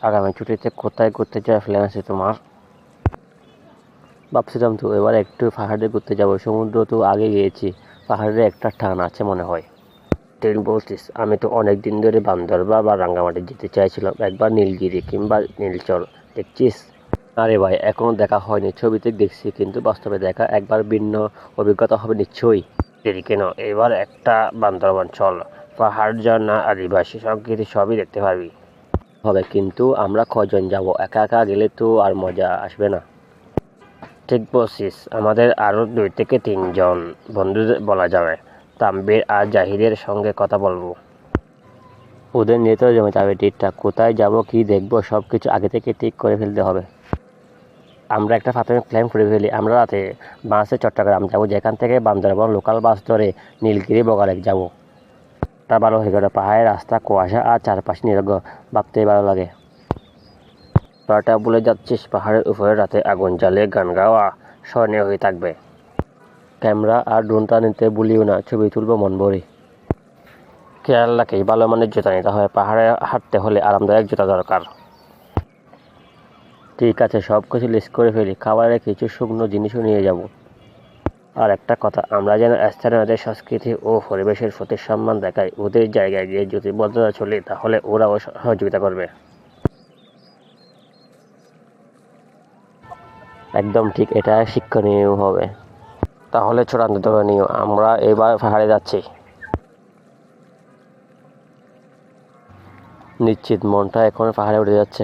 আগামী ছুটিতে কোথায় ঘুরতে যাওয়ার প্ল্যান আছে তোমার? ভাবছিলাম তো এবার একটু পাহাড়ে ঘুরতে যাবো। সমুদ্র তো আগে গিয়েছি, পাহাড়ে একটা টান আছে মনে হয়। ঠিক বলছিস, আমি তো অনেক দিন ধরে বান্দরবান বা রাঙ্গামাটি যেতে চাইছিলাম, একবার নীলগিরি কিংবা নীলচর। দেখছিস? আরে ভাই, এখনো দেখা হয়নি, ছবিতে দেখছি, কিন্তু বাস্তবে দেখা একবার ভিন্ন অভিজ্ঞতা হবে নিশ্চয়ই। দেরি কেন, এবার একটা বান্দরবান চল। পাহাড়, ঝর্ণা, আদিবাসী সংস্কৃতি সবই দেখতে পারবি। হবে, কিন্তু আমরা কজন যাব? একা একা গেলে তো আর মজা আসবে না। ঠিক বলছিস, আমাদের আরও 2 থেকে 3 জন বন্ধু বলা যাবে। তাম্বির আর জাহিদের সঙ্গে কথা বলবো। ওদের নিয়ে তো জমে যাবে ট্রিপটা। কোথায় যাব, কি দেখবো, সব কিছু আগে থেকে ঠিক করে ফেলতে হবে। আমরা একটা প্রাথমিক প্ল্যান করে ফেলি। আমরা রাতে বাসে চট্টগ্রাম যাব, যেখান থেকে বান্দরবান লোকাল বাস ধরে নীলগিরি বগালেক যাব। তা ভালো হয়ে গেল, পাহাড়ের রাস্তা, কুয়াশা আর চারপাশে নিরগ্ন, ভাবতেই ভালো লাগে। তোরাটা বলে যাচ্ছিস, পাহাড়ের উপরে রাতে আগুন জ্বালিয়ে গান গাওয়া স্মরণীয় হয়ে থাকবে। ক্যামেরা আর ড্রোনটা নিতে ভুলিও না, ছবি তুলবো মন ভরে। খেয়াল রাখিস, ভালো মানের জুতা নিতে হয়, পাহাড়ে হাঁটতে হলে আরামদায়ক জুতা দরকার। ঠিক আছে, সব কিছু লিস্ট করে ফেলি। খাবারের কিছু শুকনো জিনিসও নিয়ে যাব। আর একটা কথা, আমরা যেন স্থানীয়দের সংস্কৃতি ও পরিবেশের প্রতি সম্মান দেখাই। ওদের জায়গায় গিয়ে যদি বদ্ধতা চলি, তাহলে ওরাও সহযোগিতা করবে। একদম ঠিক, এটা শিক্ষণীয় হবে। তাহলে চূড়ান্ত ধরে নিও, আমরা এবার পাহাড়ে যাচ্ছি। নিশ্চিত, মনটা এখন পাহাড়ে উঠে যাচ্ছে।